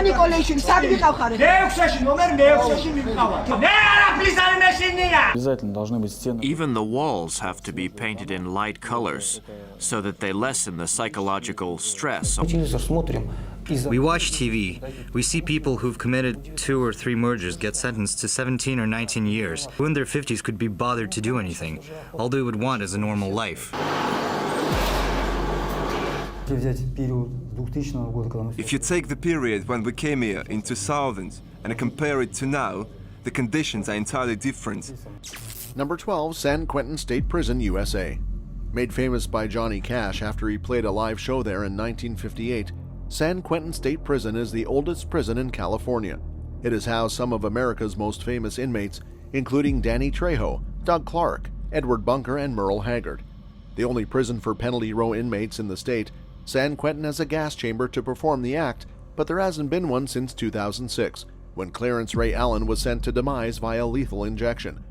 Manipulation, sabi bitaw ka rin. Обязательно должны быть стены. Even the walls have to be painted in light colors so that they lessen the psychological stress. Телевизор смотрим. We watch TV. We see people who've committed 2 or 3 murders get sentenced to 17 or 19 years, who in their 50s could be bothered to do anything. All they would want is a normal life. If you take the period when we came here in 2000 and compare it to now, the conditions are entirely different. Number 12, San Quentin State Prison, USA. Made famous by Johnny Cash after he played a live show there in 1958, San Quentin State Prison is the oldest prison in California. It has housed some of America's most famous inmates, including Danny Trejo, Doug Clark, Edward Bunker, and Merle Haggard. The only prison for penalty row inmates in the state, San Quentin has a gas chamber to perform the act, but there hasn't been one since 2006, when Clarence Ray Allen was sent to demise via lethal injection.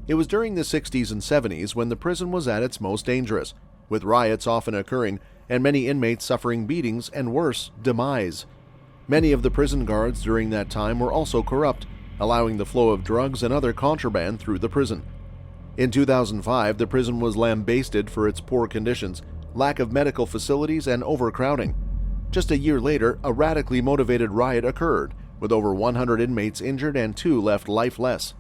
It was during the 60s and 70s when the prison was at its most dangerous, with riots often occurring and many inmates suffering beatings and worse, demise. Many of the prison guards during that time were also corrupt, allowing the flow of drugs and other contraband through the prison. In 2005, the prison was lambasted for its poor conditions, lack of medical facilities, and overcrowding. Just a year later, a radically motivated riot occurred, with over 100 inmates injured and 2 left lifeless.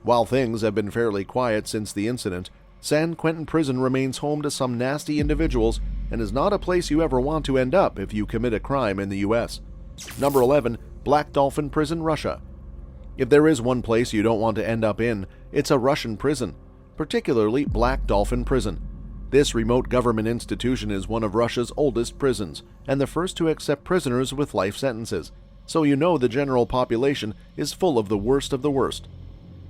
While things have been fairly quiet since the incident, San Quentin Prison remains home to some nasty individuals and is not a place you ever want to end up if you commit a crime in the U.S. Number 11, Black Dolphin Prison, Russia. If there is one place you don't want to end up in, it's a Russian prison, particularly Black Dolphin Prison. This remote government institution is one of Russia's oldest prisons and the first to accept prisoners with life sentences, so you know the general population is full of the worst.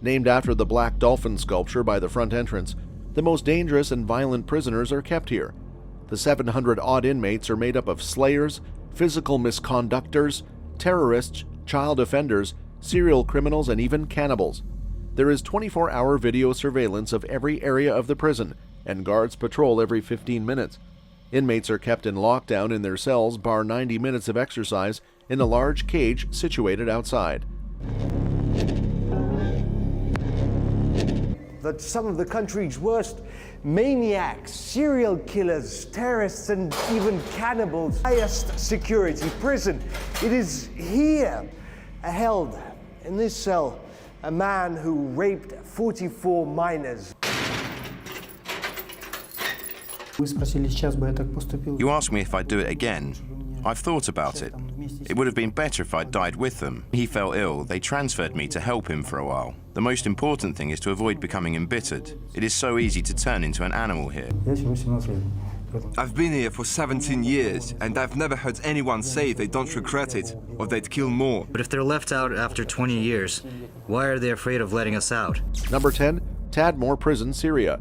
Named after the Black Dolphin sculpture by the front entrance, the most dangerous and violent prisoners are kept here. The 700-odd inmates are made up of slayers, physical misconductors, terrorists, child offenders, serial criminals, and even cannibals. There is 24-hour video surveillance of every area of the prison, and guards patrol every 15 minutes. Inmates are kept in lockdown in their cells, bar 90 minutes of exercise, in a large cage situated outside. That some of the country's worst maniacs, serial killers, terrorists, and even cannibals, highest security prison. It is here, held in this cell, a man who raped 44 minors. You asked me if I'd do it again. I've thought about it. It would have been better if I'd died with them. He fell ill. They transferred me to help him for a while. The most important thing is to avoid becoming embittered. It is so easy to turn into an animal here. I've been here for 17 years, and I've never heard anyone say they don't regret it, or they'd kill more. But if they're left out after 20 years, why are they afraid of letting us out? Number 10, Tadmor Prison, Syria.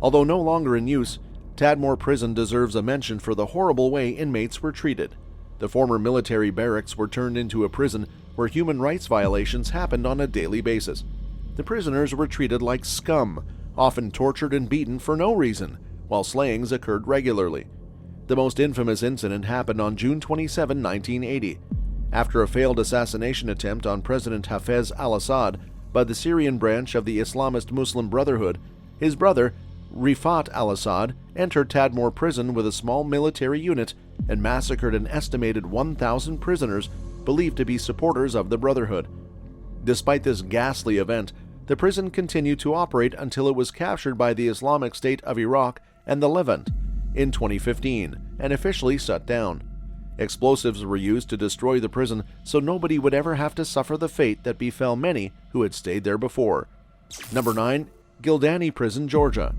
Although no longer in use, Tadmor Prison deserves a mention for the horrible way inmates were treated. The former military barracks were turned into a prison where human rights violations happened on a daily basis. The prisoners were treated like scum, often tortured and beaten for no reason, while slayings occurred regularly. The most infamous incident happened on June 27, 1980. After a failed assassination attempt on President Hafez al-Assad by the Syrian branch of the Islamist Muslim Brotherhood, his brother, Rifat al-Assad, entered Tadmor Prison with a small military unit and massacred an estimated 1,000 prisoners believed to be supporters of the Brotherhood. Despite this ghastly event, the prison continued to operate until it was captured by the Islamic State of Iraq and the Levant in 2015 and officially shut down. Explosives were used to destroy the prison so nobody would ever have to suffer the fate that befell many who had stayed there before. Number 9, Gildani Prison, Georgia.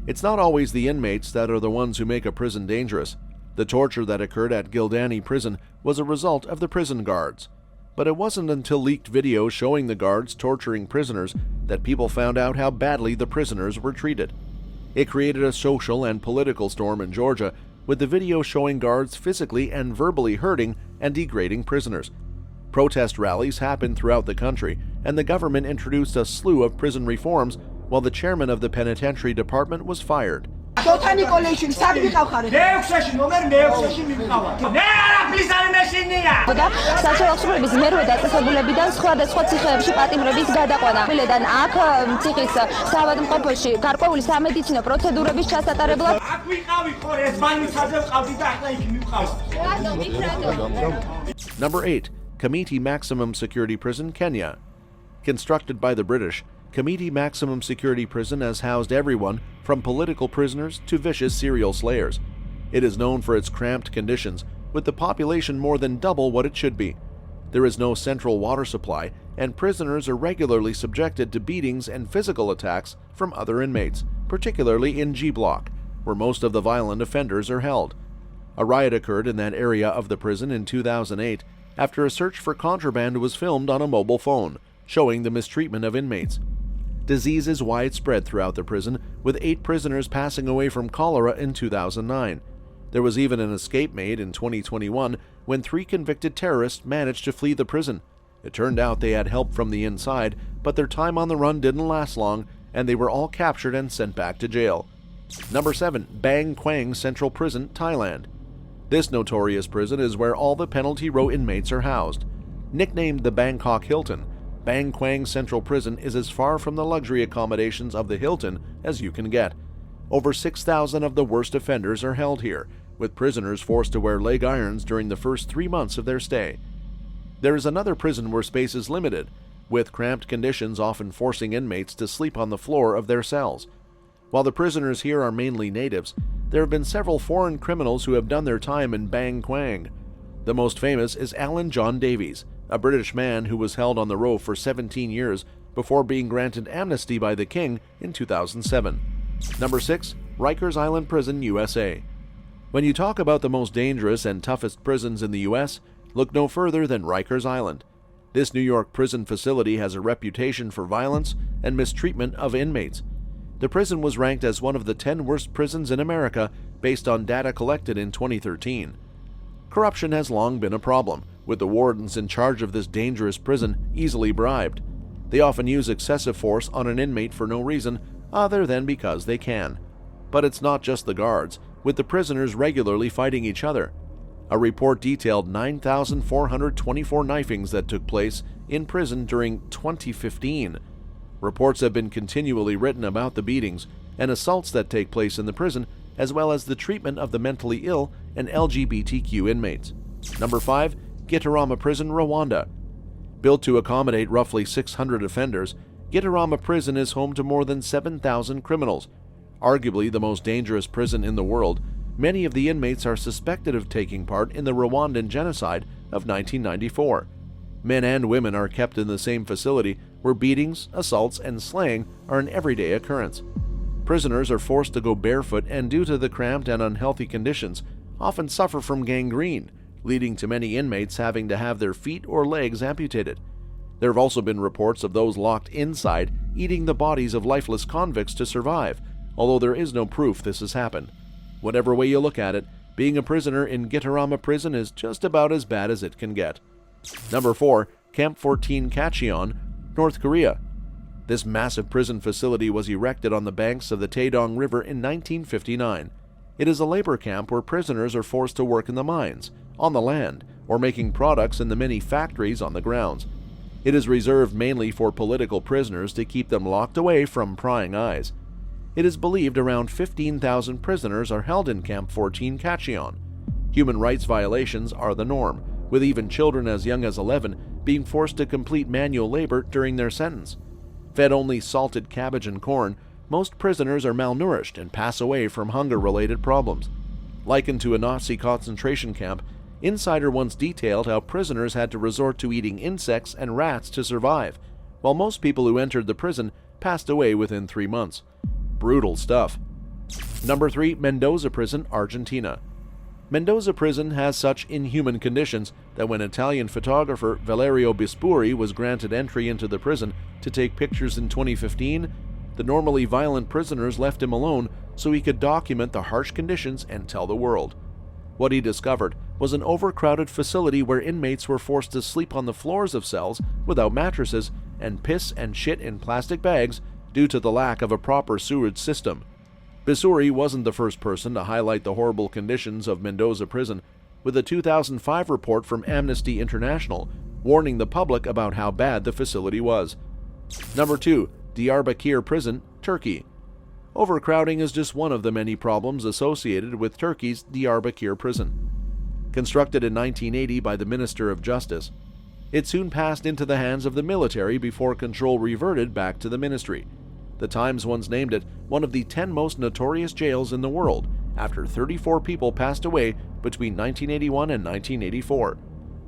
It's not always the inmates that are the ones who make a prison dangerous. The torture that occurred at Gildani Prison was a result of the prison guards. But it wasn't until leaked videos showing the guards torturing prisoners that people found out how badly the prisoners were treated. It created a social and political storm in Georgia, with the video showing guards physically and verbally hurting and degrading prisoners. Protest rallies happened throughout the country, and the government introduced a slew of prison reforms while the chairman of the penitentiary department was fired. შოთანი კოლექციის სად ვიყავხარ? მეექვსეში, ნომერ მეექვსეში მივყავარ. მე არაფრის არ მეშინია. და საცხოვრებლად სრულების მერვე დაწესებულებიდან სხვადასხვა ციხეებში პატიმრების გადაყვანა. მილედან აქ ციხის საავადმყოფოში გარკვეული სამედიცინო პროცედურების ჩასატარებლად აქ ვიყავი ხო, ეს ბანიცაზე ვყავდი და ახლა იქ მივყავს. Number 8. Kamiti Maximum Security Prison, Kenya. Constructed by the British, Kamiti Maximum Security Prison has housed everyone from political prisoners to vicious serial slayers. It is known for its cramped conditions, with the population more than double what it should be. There is no central water supply, and prisoners are regularly subjected to beatings and physical attacks from other inmates, particularly in G Block, where most of the violent offenders are held. A riot occurred in that area of the prison in 2008 after a search for contraband was filmed on a mobile phone, showing the mistreatment of inmates. Disease is widespread throughout the prison, with 8 prisoners passing away from cholera in 2009. There was even an escape made in 2021 when 3 convicted terrorists managed to flee the prison. It turned out they had help from the inside, but their time on the run didn't last long, and they were all captured and sent back to jail. Number 7. Bang Kwang Central Prison, Thailand. This notorious prison is where all the penalty row inmates are housed. Nicknamed the Bangkok Hilton, Bang Kwang Central Prison is as far from the luxury accommodations of the Hilton as you can get. Over 6,000 of the worst offenders are held here, with prisoners forced to wear leg irons during the first 3 months of their stay. There is another prison where space is limited, with cramped conditions often forcing inmates to sleep on the floor of their cells. While the prisoners here are mainly natives, there have been several foreign criminals who have done their time in Bang Kwang. The most famous is Alan John Davies, a British man who was held on the row for 17 years before being granted amnesty by the King in 2007. Number 6. Rikers Island Prison, USA. When you talk about the most dangerous and toughest prisons in the U.S., look no further than Rikers Island. This New York prison facility has a reputation for violence and mistreatment of inmates. The prison was ranked as one of the 10 worst prisons in America based on data collected in 2013. Corruption has long been a problem, with the wardens in charge of this dangerous prison easily bribed. They often use excessive force on an inmate for no reason other than because they can. But it's not just the guards, with the prisoners regularly fighting each other. A report detailed 9,424 knifings that took place in prison during 2015. Reports have been continually written about the beatings and assaults that take place in the prison, as well as the treatment of the mentally ill and LGBTQ inmates. Number 5. Gitarama Prison, Rwanda. Built to accommodate roughly 600 offenders, Gitarama Prison is home to more than 7,000 criminals. Arguably the most dangerous prison in the world, many of the inmates are suspected of taking part in the Rwandan genocide of 1994. Men and women are kept in the same facility where beatings, assaults, and slaying are an everyday occurrence. Prisoners are forced to go barefoot and, due to the cramped and unhealthy conditions, often suffer from gangrene, leading to many inmates having to have their feet or legs amputated. There have also been reports of those locked inside eating the bodies of lifeless convicts to survive, although there is no proof this has happened. Whatever way you look at it, being a prisoner in Gitarama Prison is just about as bad as it can get. Number 4. Camp 14 Kacheon, North Korea. This massive prison facility was erected on the banks of the Taedong River in 1959. It is a labor camp where prisoners are forced to work in the mines, on the land, or making products in the many factories on the grounds. It is reserved mainly for political prisoners to keep them locked away from prying eyes. It is believed around 15,000 prisoners are held in Camp 14 Kacheon. Human rights violations are the norm, with even children as young as 11 being forced to complete manual labor during their sentence. Fed only salted cabbage and corn, most prisoners are malnourished and pass away from hunger-related problems. Likened to a Nazi concentration camp, Insider once detailed how prisoners had to resort to eating insects and rats to survive, while most people who entered the prison passed away within 3 months. Brutal stuff. Number 3. Mendoza Prison, Argentina. Mendoza Prison has such inhuman conditions that when Italian photographer Valerio Bispuri was granted entry into the prison to take pictures in 2015, the normally violent prisoners left him alone so he could document the harsh conditions and tell the world. What he discovered was an overcrowded facility where inmates were forced to sleep on the floors of cells without mattresses and piss and shit in plastic bags due to the lack of a proper sewage system. Bisuri wasn't the first person to highlight the horrible conditions of Mendoza prison, with a 2005 report from Amnesty International warning the public about how bad the facility was. Number 2. Diyarbakir Prison, Turkey. Overcrowding is just one of the many problems associated with Turkey's Diyarbakir prison. Constructed in 1980 by the Minister of Justice, it soon passed into the hands of the military before control reverted back to the ministry. The Times once named it one of the 10 most notorious jails in the world after 34 people passed away between 1981 and 1984.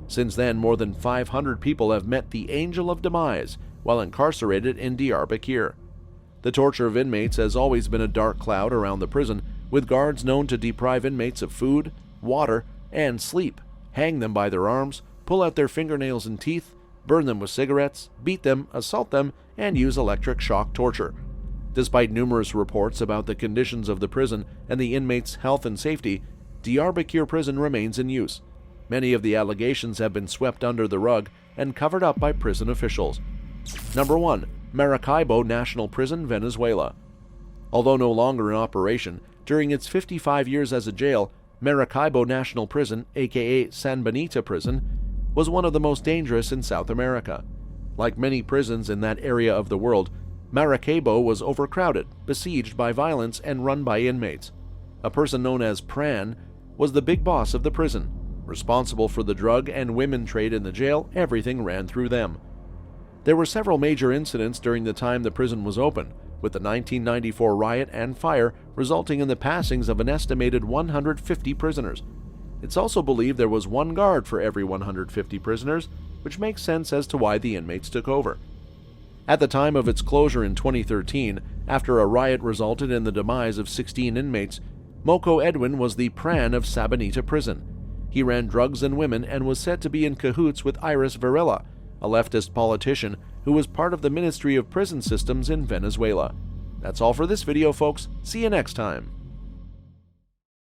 Since then, more than 500 people have met the angel of demise while incarcerated in Diyarbakir. The torture of inmates has always been a dark cloud around the prison, with guards known to deprive inmates of food, water, and sleep, hang them by their arms, pull out their fingernails and teeth, burn them with cigarettes, beat them, assault them, and use electric shock torture. Despite numerous reports about the conditions of the prison and the inmates' health and safety, Diyarbakir prison remains in use. Many of the allegations have been swept under the rug and covered up by prison officials. Number 1. Maracaibo National Prison, Venezuela. Although no longer in operation, during its 55 years as a jail, Maracaibo National Prison, aka Sanbenita Prison, was one of the most dangerous in South America. Like many prisons in that area of the world, Maracaibo was overcrowded, besieged by violence, and run by inmates. A person known as Pran was the big boss of the prison. Responsible for the drug and women trade in the jail, everything ran through them. There were several major incidents during the time the prison was open, with the 1994 riot and fire resulting in the passings of an estimated 150 prisoners. It's also believed there was one guard for every 150 prisoners, which makes sense as to why the inmates took over. At the time of its closure in 2013, after a riot resulted in the demise of 16 inmates, Moko Edwin was the Pran of Sabanita Prison. He ran drugs and women and was said to be in cahoots with Iris Varela, a leftist politician who was part of the Ministry of Prison Systems in Venezuela. That's all for this video, folks. See you next time.